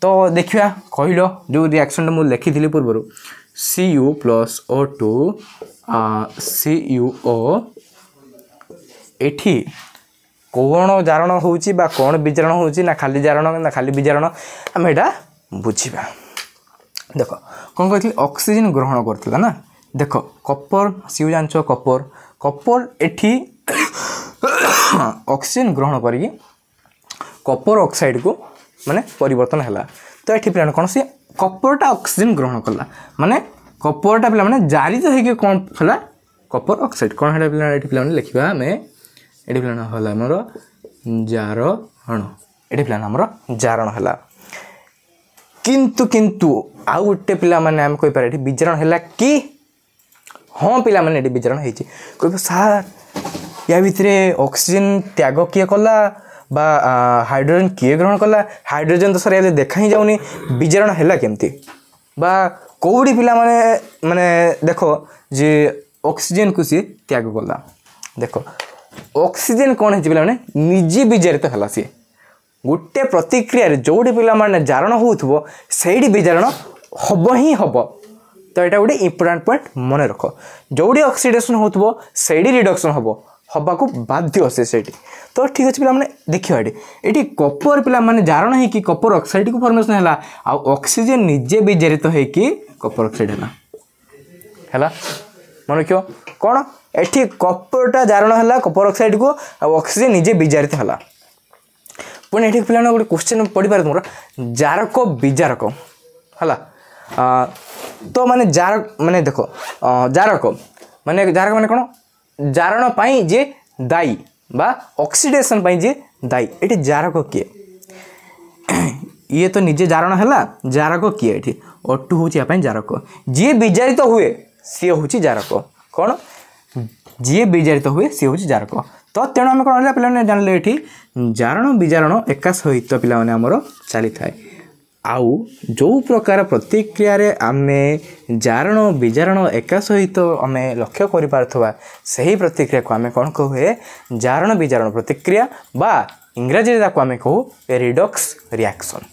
तो देखिए कहल जो रिएक्शन मुझे लिखी पूर्व Cu प्लस O2 CuO एठी कौन जारण होची बा कौन विजारण होची ना खाली जारण ना खाली विजारण आम एटा बुझा देख कौन कहती ऑक्सीजन ग्रहण करता ना देख कपर Cu जान कपर कपर एठी ऑक्सीजन ग्रहण करी कपर ऑक्साइड को माने परिवर्तन है तो ये पे कौन सी कपरटा ऑक्सीजन ग्रहण कला माने कपरटा पे मैंने जारी तो है कौन है कपर ऑक्साइड कौन है पे लिखा आम ये पे है आमर जारण ये पे आमर जारण है किंतु किंतु आउ गोटे पिला माने आम कह पारे विजारण है कि हाँ पिला माने विजारण है कह सार या भितर ऑक्सीजन त्याग किए कला बा हाइड्रोजन किए ग्रहण कला हाइड्रोजन तो सर देखा ही जाऊनी विजारण है केमती बा कौड़ी पिला माने माने देखो जे ऑक्सीजन को सी त्याग कला देख ऑक्सीजन कौन है पे निजे विजारित है सी गोटे प्रतिक्रिया जोटी पिला माने जारण हो से विजारण हम ही हम तो यहाँ गोटे इंपोर्टाट पॉइंट मन रख जोटी ऑक्सीडेशन हो रिडक्शन हम हवा को बाध्य से तो ठीक अच्छे पे देखिए ये कपर पे मैंने जारण है कि कपर ऑक्साइड को फॉर्मेशन है ऑक्सीजन निजे विजारित है कि कपर ऑक्साइड है मन रख कौन ये कपरटा जारण है कपर ऑक्साइड को ऑक्सीजन निजे विजारित है पुणी ये पे गोटे क्वेश्चन पढ़ पारे तुम जारक विजारक है तो माने जार माने देख जारक माने कौन जारण पाई जे दायी बा ऑक्सीडेशन पाई जे दायी ये जारक किए ये तो निजे जारण है जारक किए ये O2 हूँ जारक जी विजारित हुए सी हूँ जारक कौन जी विजारित हुए सी हूँ जारक तो तेणु आम कौन पे जानले ये जारण विजारण एका सहित पे आमर चली थाए आउ जो प्रकार प्रतिक्रिया आमे जारण विजारण एका सहित आम लक्ष्य कर सही प्रतिक्रिया को आम कौन कहे जारण विजारण प्रतिक्रिया बा इंग्राजी को आम कहू रिडक्स रिएक्शन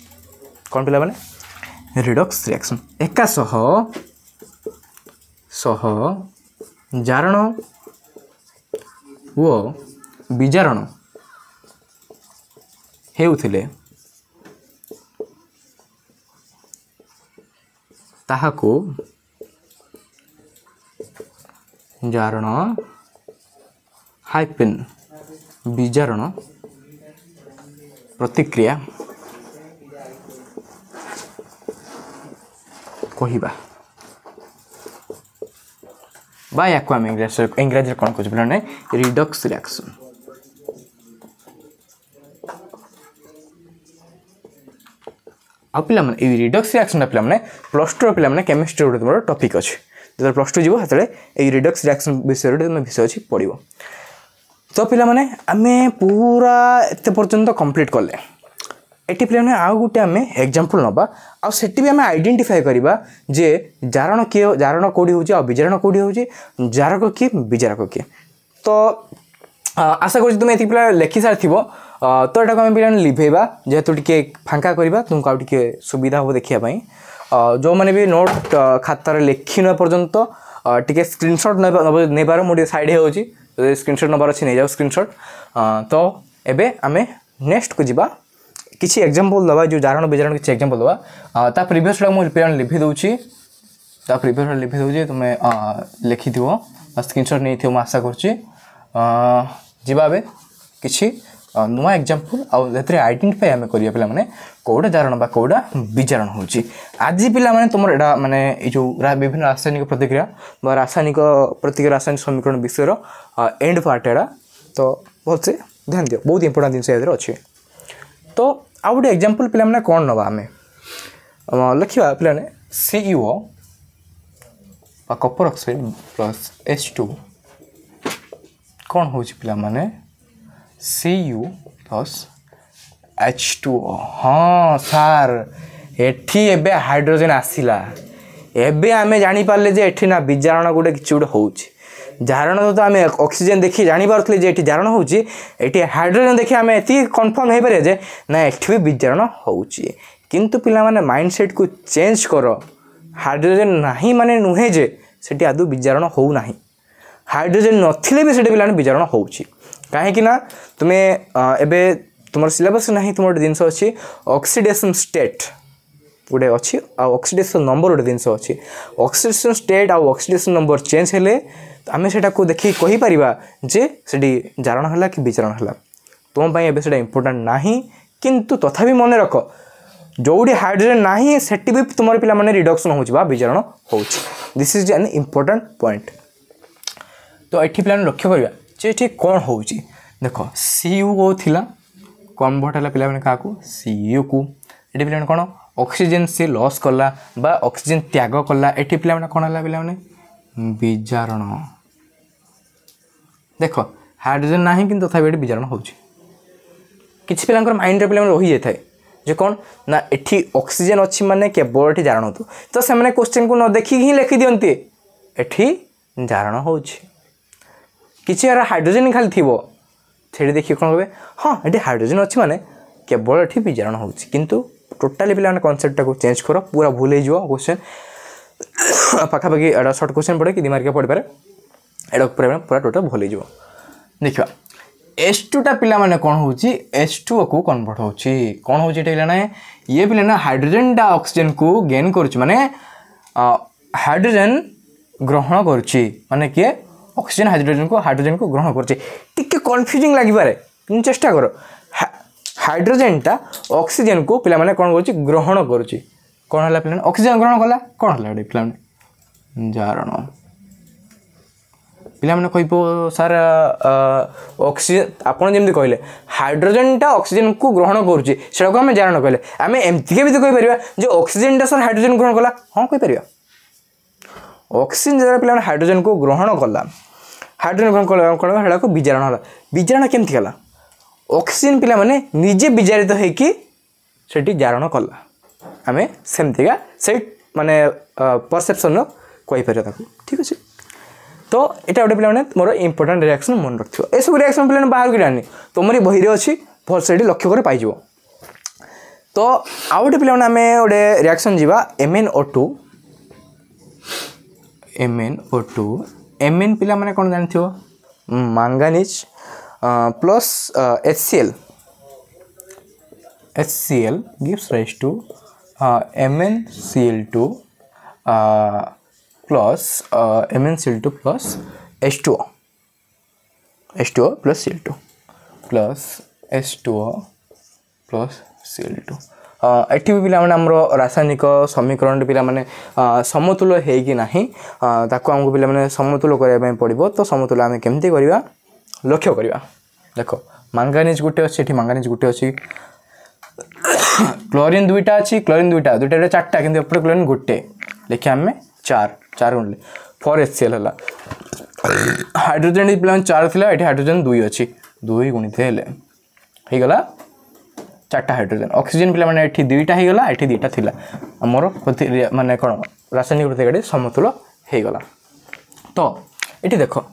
कौन पिला माने रिडक्स रिएक्शन एका सह जारण वो विजारण हेउथिले ତାହାକୁ ଜାରଣ ହାଇପେନ୍ ବିଜାରଣ ପ୍ରତିକ୍ରିୟା କହିବା बा या आम इंग्राजी कौन कह पे रिडक्स रिएक्शन आ पे रिडक्स रिएक्शन पे प्लस टू पे केमिस्ट्री गोटे तुम टॉपिक अच्छे जो प्लस टू जीव से रिडक्स रिएक्शन विषय तुम विषय अच्छी पढ़ तो पे आम पूरा एत पर्यंत कंप्लीट कले एटी पे आउ गोटे आम एग्जांपल नवा आउट भी आम आइडेंटिफाई करवा जे जारण किए जारण कौटी हो विजारण कौटी हो जारक किए विजारक किए तो आशा कर तुम ये पे लिखि सारी तो यहाँ आम पे लिभेबा जेहेतु टी फांका करवा तुमको आउ टे सुविधा हम देखापी जो मैंने भी नोट खातार लिखि न पर्यंत टी स्क्रीनशॉट नेबार मुझे साइड हो स्क्रीनशॉट नबार अच्छे नहीं जाओ स्क्रीनशॉट तो एबे आमे नेक्स्ट को जीवा किसी एग्जांपल दवा जो जारण विजारण किसी एग्जांपल दवा ता प्रीवियस मुझे पे लिखि दूची ता प्रीवियस लिखि दूची तुम्हें लिखि थो स्क्रीनशॉट नहीं थो आशा करा किसी नुआ एग्जांपल आउे आइडेंटिफाई आम करिया पिला माने कोडा जारण बा कोडा विजारण होची आज पिला माने तुमर एडा माने ए जो विभिन्न रासायनिक प्रतिक्रिया बा रासायनिक प्रतिक्रिया रासायनिक समीकरण विषय रो एंड पार्ट एडा तो बहुत से ध्यान दियो बहुत इंपोर्टेंट जिनस एदर अछि तो आ गोटे एग्जांपल पिला माने कोन नबा आमे लिखिबा पिला ने CuO बा कॉपर ऑक्साइड प्लस H2 कोन होची पिला माने Cu प्लस H2O हाँ सार एठी एबे हाइड्रोजन आसिला एबे आमे जानी पारले जे एठी ना विजारण गोटे किछि गोटे होउची जारण तो आम ऑक्सीजन देखी जानी पारुथले जे एठी जारण होउची एठी हाइड्रोजन देखि आमे एति कन्फर्म हे पारे जे ना एठी भी विजारण होउची किंतु पिला माने माइंडसेट को चेंज करो हाइड्रोजन नाही माने नुहे जे सेठी आदु विजारण होउ नाही हाइड्रोजन नथिले भी सेठी पिला विजारण होउची कहीं ना तुम्हें एबे तुम सिलेबस ना तुम गोटे जिनस अच्छी ऑक्सीडेशन स्टेट गोटे अच्छी ऑक्सीडेशन नंबर गोटे जिनस अच्छी ऑक्सीडेशन स्टेट आउ ऑक्सीडेशन नंबर चेंज हेले आम से देखिए कहीपर जे से जारण है कि विचारण है तुम से इम्पोर्टाट ना किंतु तथापि मन रख जोड़ी हाइड्रोजन ना से भी तुम पिला माने रिडक्शन हो विचारण हो this is an important point तो ये पिला लक्ष्य करवा ये कौन हो देख CuO थिला कन्वर्ट है पिला क्या Cu को ये पिला कौन ऑक्सीजन से लॉस कला बा ऑक्सीजन त्याग कला ये पिला कौन है पिला विजारण देख हाइड्रोजन ना कि तथापि ये विजारण हो किसी पिला माइंड रे पिला रही जाए जे कौन ना एठी ऑक्सीजन अच्छी माने केवल एठी जारण हो तो से क्वेश्चन को न देखिक ही लिखि दियंती एठी जारण हो किसी यार हाइड्रोजन खाली थी से देखिए कौन कहे हाँ ये हाइड्रोजन अच्छी माने केवल ये विजारण हो किंतु टोटाली पिला कनसेप्टा को चेंज कर पूरा भूल हो क्वेश्चन पाखापाखि एटा सर्ट क्वेश्चन पड़े कि दिमाग पढ़ पारे एटा पूरा टोटाल भूल हो देखा H2 पिला माने कौन हो H2O को कन्वर्ट हो कौन हो ये पिला ना हाइड्रोजन टा ऑक्सीजन को गेन कर माने हाइड्रोजन ग्रहण कर किए ऑक्सीजन हाइड्रोजन को ग्रहण कर कन्फ्यूजिंग लगे चेष्टा कर हाइड्रोजन टा ऑक्सीजन को पिला माने कौन कर ग्रहण कर कौन है पिला ऑक्सीजन ग्रहण कला कौन है पिला जारण पिला माने कह सार ऑक्सीजन आपन जमी कहले हाइड्रोजन टा ऑक्सीजन को ग्रहण करुँच आम जारण कहले आम एमती भी कहीपर जो ऑक्सीजन टा सर हाइड्रोजन ग्रहण कला हाँ कहीपर ऑक्सीजन जगह पिला हाइड्रोजन को ग्रहण कला हाइड्रोजन ग्रहण कला कौन को विजारण है विजारण केमती कला ऑक्सीजन पिला माने निजे विजारित होइकी सेठी जारण कला आम सेमतिका से माने परसेप्शन कहीपर ठीक अच्छे तो यहाँ गोटे पे मोर इंपोर्टाट रिएक्शन मन रख ए सब रिएक्शन पे बाहर की आनी तुम बही अच्छी भल से लक्ष्य कर पाई तो आउ गोटे पे आम गोटे रिएक्शन जीवा MnO2 Mn पिला माने कौन जानी manganese plus HCl gives rise to MnCl2 plus MnCl2 plus H2O plus Cl2 plus H2O plus Cl2 एठी भी पिला माने हमरो रासायनिक समीकरण पिला माने समतुल्य हे कि नाही ताको हमको पिला माने समतुल्य करिया पय पड़िबो तो समतुल्य हम केमती करिया लक्ष्य करिया देखो मांगानीज गुटे अछि एठी मांगानीज गुटे अछि क्लोरीन दुईटा अछि क्लोरीन दुईटा रे चारटा किंतु एपटे क्लोरीन गुटे लिखि हमें 4 गुणले 4HCl हला हाइड्रोजन पिला 4 थिला एठी हाइड्रोजन 2 अछि 2 गुणित हेले हे गला 4टा हाइड्रोजन ऑक्सीजन पिला माने एठी 2टा हे गला एठी 2टा थिला हमरो माने कोन रासायनिक प्रतिक्रिया समतुल्य हे गला तो एठी देखो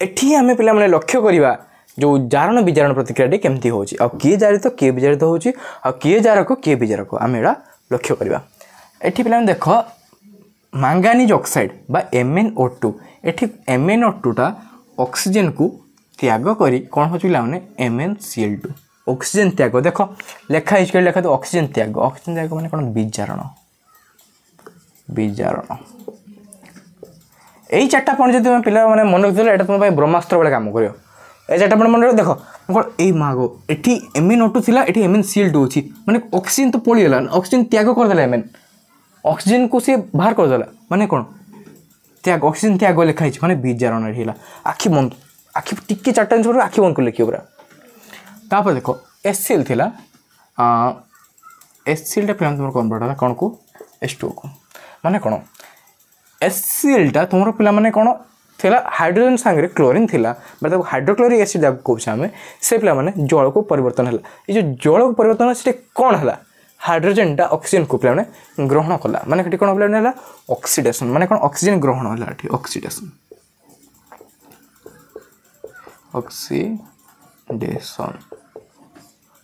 एठी हमें पिला माने लक्ष्य करिवा जो जारण विजारण प्रतिक्रिया केमती होची आ किए जारित किए विजारित होची आ किए जारक किए विजारक आम एड़ा लक्ष्य करिवा एठी पिला देखो मांगानीज ऑक्साइड बा MnO2 एठी MnO2 टा ऑक्सीजन को त्याग करी कोन होची पिला माने MnCl2 ऑक्सीजन त्याग देखो लेखा हिच लेखा तो ऑक्सीजन त्याग माने कोन विजारण एई चारटा पॉइंट जदि पिला माने मन रखिले एटा तुम ब्रह्मास्त्र बेले काम करियो ए चारटा पॉइंट मन रख देखो कोन एई मागो एठी MnO2 थिला एठी MnCl2 अछि माने ऑक्सीजन तो पळि गेला ऑक्सीजन त्याग कर देला Mn ऑक्सीजन को से बाहर कर देला माने कोन त्याग ऑक्सीजन त्याग लेखा हिच माने विजारण हेला आखि बंद आखि टिके चारटा छोड़ आखि बंद कर लिखियो पूरा तापर देखो HCl थिला HCl टा प्लान तुम कन्वर्ट होला कोन को H2O को माने कोन HCl टा तुमरो पिला माने कोन थिला हाइड्रोजन संगे क्लोरीन थिला मतलब हाइड्रोक्लोरिक एसिड जाक कोछ हमें से पिला माने जल को परिवर्तन हला ए जो जल को परिवर्तन से कोन हला हाइड्रोजन टा ऑक्सीजन को पिला माने ग्रहण कला माने कटी कोन पिला हला ऑक्सीडेशन माने कोन ऑक्सीजन ग्रहण हला एठी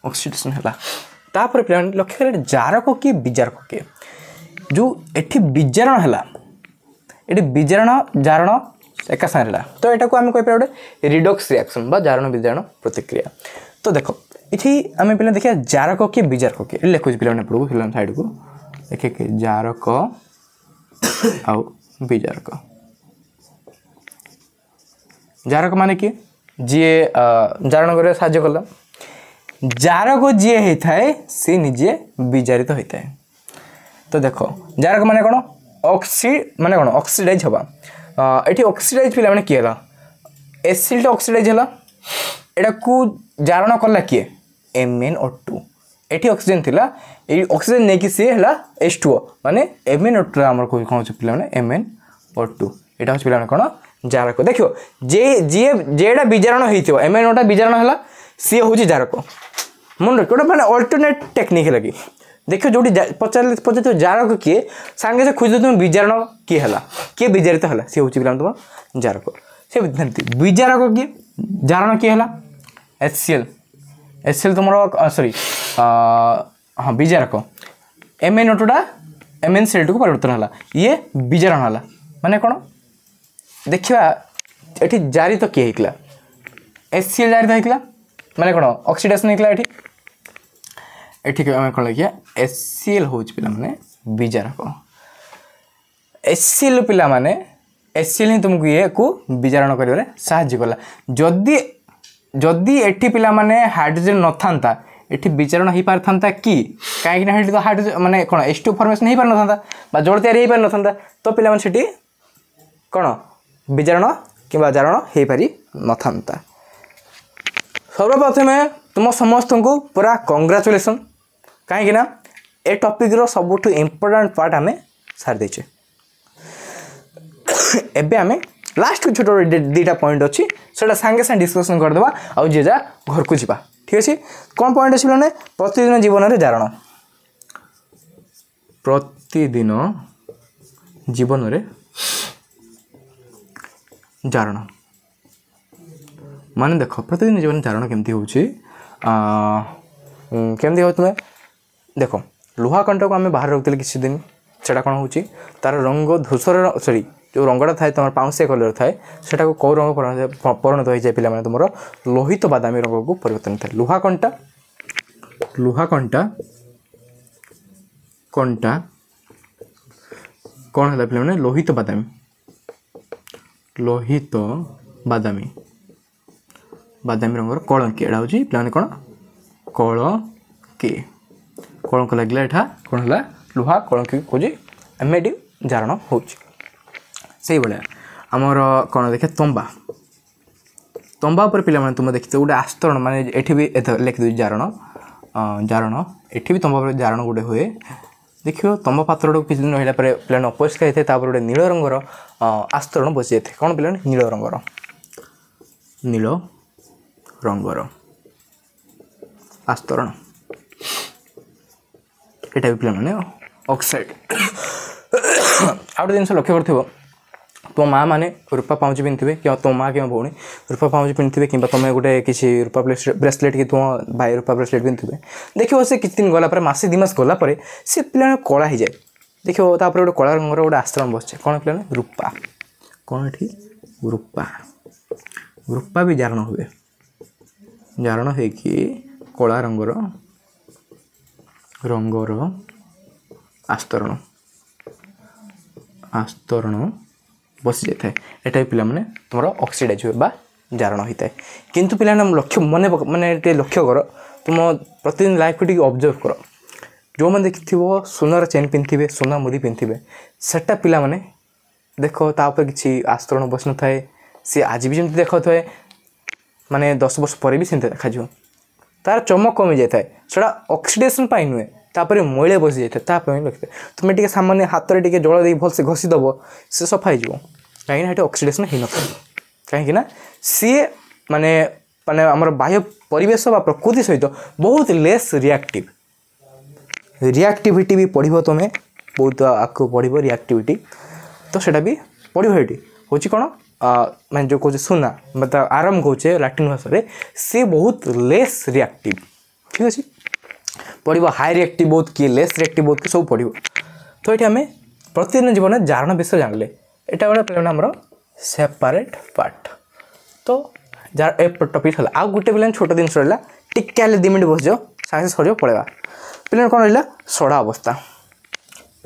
ऑक्सीडेशन हला तापर पिला लक्ष्य करे जारक की विजारक के जो एठी विजारण हला एठी विजारण जारण एका सारला तो एटा को हम कहि पारे रिडॉक्स रिएक्शन बा जारण विजारण प्रतिक्रिया तो देखो इथि हम पिला देखिया जारक के विजारक के लेखो पिला ने पड़ो फिल्म साइड को देखे के जारक आ विजारक माने कि जे जारण करे साहाय्य कला जारक जे हे थाए से निजे विजारित होइताए तो देखो जारक माने कोन माने कोन ऑक्सीडाइज हवा एठी ऑक्सीडाइज पिला माने किएला HCl ऑक्सीडाइज हला एटा को जारण करला किए MnO2 एठी ऑक्सीजन थिला ए ऑक्सीजन ने कि से हला H2O माने MnO2 हमर को कोन पिला माने MnO2 एटा पिला माने कोन जारक देखियो जेडा विजारण हेतियो MnO विजारण हला से होची जारक मन रखो माने अल्टरनेट टेक्निक लगी देखियो जोडी पचार तो जारक किए सांगे से खोज तुम विजारण किए हला किए विजारित हला से होची पिला तुम जारक से विजारक किए जारण किए हला HCl तुमरो सॉरी हां विजारक MnO2 टा MnCl2 को परिवर्तन हला ये विजारण हला माने कोन देखिबा एठी जारित किए हिकला HCl जारित हिकला माने कोन ऑक्सीडेशन हिकला एठी के हम कोन लगिया HCl होच पिला माने विजारक HCl पिला माने HCl ही तुमको ये को विजारण करिवरे सहाय्य कला जदी एठी पिला माने हाइड्रोजन न थांता एठी विचारण ही पार थांता कि काहे कि हेठी तो हाइड्रोजन माने कोन H2 फॉर्मेशन ही पार न थांता बा जल तयार ही पार न थांता तो पिला माने सेठी कोन विचारण किबा जारण हे पारी न थांता सर्वप्रथम तुम समस्त को पूरा कांग्रेचुलेशन कहीं ना ए टॉपिक रो सबुठ इंपोर्टेंट पार्ट हमें सार देचे एबे हमें लास्ट छोट दीटा पॉइंट अच्छी सेटा सांगे सांगे डिस्कशन कर देबा आ जे जा घर को जीवा ठीक अछि कोन पॉइंट अछि माने प्रतिदिन जीवन रे जारण प्रतिदिन जीवन रे जारण माने देखो प्रतिदिन जीवन जारण केमती होछि केमती हो तुमे देखो लुहा कंट को आम बाहर रखते किसी दिन सेटा कौन होची तार रंग धूसर सॉरी जो रंगटा थाए तुम पाउंसिया कलर थाए सेटा को कौ रंग परिणत हो जाए पे तुम लोहित बादामी रंग को परिवर्तन थाए लुहा कंटा कौन है पे लोहित बादामी लोहित बादामी बादामी रंगर कलंकी एटा हूँ पे कौन कलंकी कलंक लगे एटा कौन है लुहा कलंकी कौन एम ये जारण हो भाया आमर कौन देखे तंबा तंबा पर पे तुम देखते गोटे आस्तरण माने एठी भी लिखिदी जारण जारण एठी भी तंबा पर जारण गोटे हुए देखियो तंबा पात्र किसी दिन रहा पे अपरिष्कार होता है तापर गोटे नील रंगर आस्तरण बसी जाए कौन पे नील रंगर आस्तरण यहाँ भी पे ऑक्साइड आ गए जिन लक्ष्य कर तुम माँ मैंने रूपा पाउच पिंधे कि तुम माँ कि भौणी रूपा पाउच पिंधे कि तुम गोटे किसी रूपा ब्रेसलेट कि तुम भाई रूपा ब्रेसलेट पिंधे देखो से किछ दिन गला मासे दी मास गला सी पे कला हो जाए देखो तापर गोटे कला रंगर गोटे आश्रम बस कौन पे रूपा कौन ये रूपा रूपा भी जारण हुए जारण हो कला रंगर रंगर आस्तरण आस्तरण बसी जाए यहाँ पे मैंने तुम ऑक्सीडाइज हुए जारण होता है किंतु पे लक्ष्य मन मानते लक्ष्य कर तुम प्रतिदिन लाइफ को ऑब्जर्व कर जो मैंने देखि सोनार चेन पिंधे सोना मुदी पिंधे सेटा पिला माने देखो तापर किसी आस्तरण बस न थाए सी आज भी जमी देख थे माने 10 वर्ष पर भी सेमती देखा तार चमक कमी जाए से ऑक्सीडेशन नुहे तापर मैले बसी जाए लखिए तुम टे सामान्य हाथ में जल दे भलसे घसीदब से सफा हो कहीं ऑक्सीडेशन हो न कहीं सी माने माने आमर बाह्य परिवेश व प्रकृति सहित बहुत लेस रिएक्टिव रिएक्टिविटी भी पढ़ो तुम्हें बहुत आगे पढ़ो रिएक्टिविटी तो सेटा भी पढ़ो ये हूँ कौन मैं जो कहे सुना मतलब आराम कहे लाटिन भाषा सी बहुत लेस रिएक्टिव ठीक अच्छे पढ़ो हाई रिएक्टिव बहुत किए लेस रिएक्टिव बहुत किए सब पढ़ो तो ये आम प्रतिदिन जीवन जारण विषय जानले यहाँ गोटे पे आमर सेपारेट पार्ट तो ए टपिक है आउ गोटे पे छोट जिन रहा टिके 2 मिनट बस जाओ सागे सर पड़ेगा पे कौन रहा सड़ा अवस्था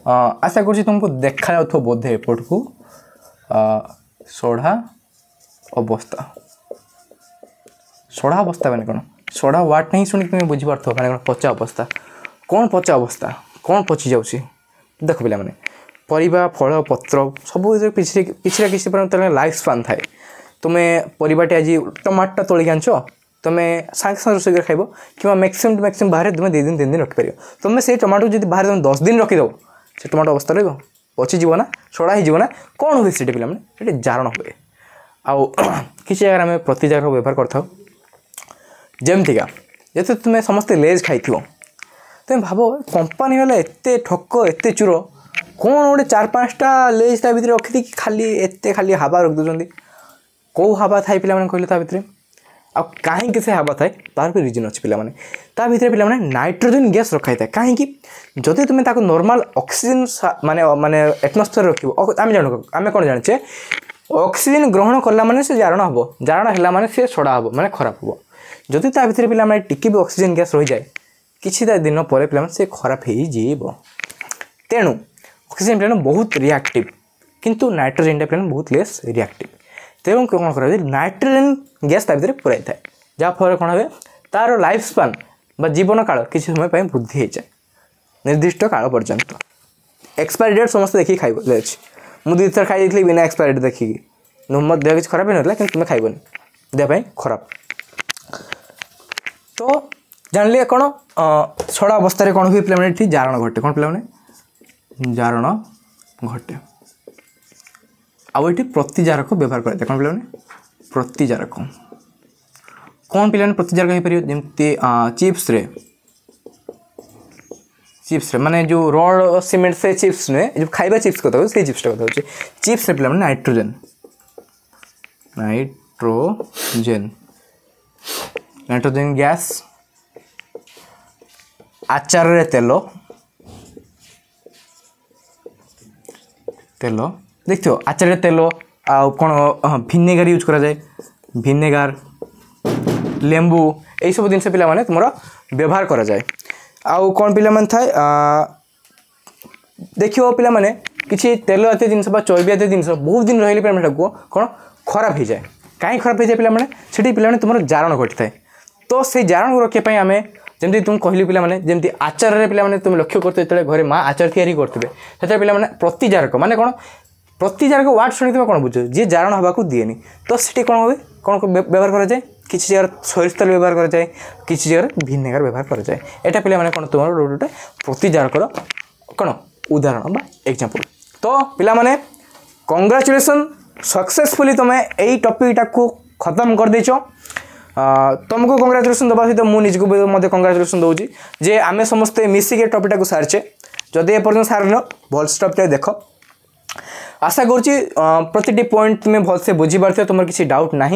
आशा कर तुमको देखा जाऊ बोधे एपट को सड़ा अवस्था सड़ा अवस्था मैंने कौन सड़ा वार्ड नहीं शुणी तुम्हें बुझीपार मैंने पचा अवस्था कौन पचा अवस्था कौन पची जाऊँगी देख पे मैंने परिबा फल पत्र सब पिछड़ा किसी लाइफ स्पान थाए तुम्हें परिवाटे आज टमाटो तोलिक आंच तुम्हें सांगे सांगे रोषे खाइब कि मैक्सिमम टू मैक्सिमम बाहर तुम्हें 2 दिन 3 दिन रखिपर तुम्हें से टमाटो जब बाहर तुम 10 दिन रखीद से टमाटो अवस्था रहा पचिज ना सड़ा होना कौन हुए से पे जारण हुए आउ किसी जगह आम प्रति जगह व्यवहार कर जमतीका जो तुम्हें समस्ते लेज खाई तुम भाव कंपानी वाला एत ठक एत चूर कौन गोटे 4-5टा लेज ता भीतर रखी खाली एत खाली हावा रख दूसरी कौ हावा थाई पे कहले ता भीतर आ कहीं से हावा थाए तार भी रिजन अच्छे पे ता भीतर पे नाइट्रोजन गैस रखाई था कहीं जदि तुम्हें नॉर्मल ऑक्सीजन माने माने एटमॉस्फेयर रखिबो आम जान आम कौन जाने ऑक्सीजन ग्रहण कला माने से जारण हम जारण है माने से सड़ा हम माने खराब हम जदि ता भीतर पे टिके भी ऑक्सीजन गैस रही जाए किसी दिन पर पे से खराब हो तेणु ऑक्सीजन प्लान बहुत रिएक्टिव किंतु नाइट्रोजन प्लान बहुत लेस रिएक्टिव तेणु कौन कर नाइट्रोजन गैस भीतर पुराई थाए जहाँफल कौन हुए तार लाइफ स्पान जीवन काल किसी समय पर वृद्धि हो जाए निर्दिष्ट काल पर्यंत एक्सपायरी डेट समस्त देखिए खाइब मुझे 2 थर खाई बिना एक्सपायरी डेट देखिए मो देह किसी खराब नहीं कि तुम्हें खाइबनी देह खराब तो जानलिए कौन सड़ा अवस्था कौन हुए पे जारण घटे कौन पे जारण घटे आउ ये प्रतिजारक व्यवहार करते कौन पे प्रतिजारक कौन पे प्रतिजारक हो पार जमती चिप्स रे माने जो रॉड सीमेंट से चिप्स नुहे जो खाइबा चिप्स कथा से चिप्स कथा होचे चिप्स रे पे नाइट्रोजन नाइट्रोजन गैस आचार रे तेल तेल देखो आचार रे तेल आ कौन भिनेगार यूज करा जाए भिनेगार लेंबू यही सब जिन पे माने तुम व्यवहार करा जाए आउ कौन पे थाए देखियो पे माने किसी तेल जातीय जिन चर्बी जातीय जिन बहुत दिन रही पे कौन खराब हो जाए कहीं खराब हो जाए पे पे तुम जारण घटी थाए तो से जारण को रखापी आम जमी तुम कहली पे जमी आचार पे तुम लक्ष्य करते घरे माँ आचार तैयारी करेंगे से पे प्रतिजारक माने कौन प्रतिजारक वार्ड शुणी तुम कौन बुझ जी जारण हवा दिएनि तो सीटी कौन हुए कौन व्यवहार कराए किसी जगह सोरिष तेल व्यवहार कराए किसी जगह भिनेगार व्यवहार कराए यहाँ पे कौन तुम गोटे प्रतिजारकर कौन उदाहरण बा एग्जांपल तो पिला माने कंग्रेचुलेसन सक्सेसफुली तुम्हें यही टॉपिक को खत्म कर देच तुमको कंग्रेचुलेसन दबा सहित मुझे को कंग्रेचुलेसन दूसरी जे आम समस्ते मिसिक टॉपिक को सारिचे जदि एपर्तन सारन भल टॉपिक देख आशा करुँची पॉइंट तुम्हें भलसे बुझी पार्थ तुम किसी डाउट ना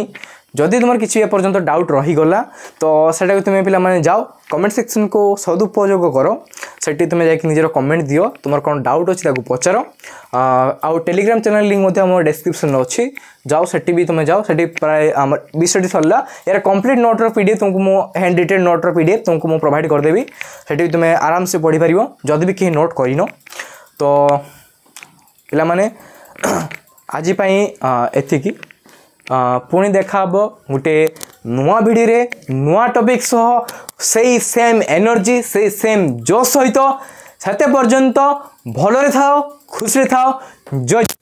जदि तुम किसी एपर्तंत डाउट रहीगला तो सेटा तुम्हें पे जाओ कमेंट सेक्शन को सदुपयोग कर सेठी तुम्हें जाकि निजर कमेंट दियो तुम कौन डाउट अच्छी पचार आउ टेलीग्राम चैनल लिंक मोर डिस्क्रिप्शन अच्छी जाओ सेठी भी तुम्हें जाओ सेठी प्राय विषय सरला यार कंप्लीट नोट्र पीडीएफ तुमको मो हैंड रिटेन नोट्र पीडीएफ तुमको मो प्रोवाइड करदेवी सेठी भी तुम्हें आराम से पढ़ी पार जदि भी कहीं नोट करन तो पिला माने आज एतिकी पुणी देखा गोटे नुआ भिडी रे नुआ टॉपिक सह से सेम एनर्जी से सेम जोश सहित सेते पर्यंत भलरे थाओ खुशी थाओ जय।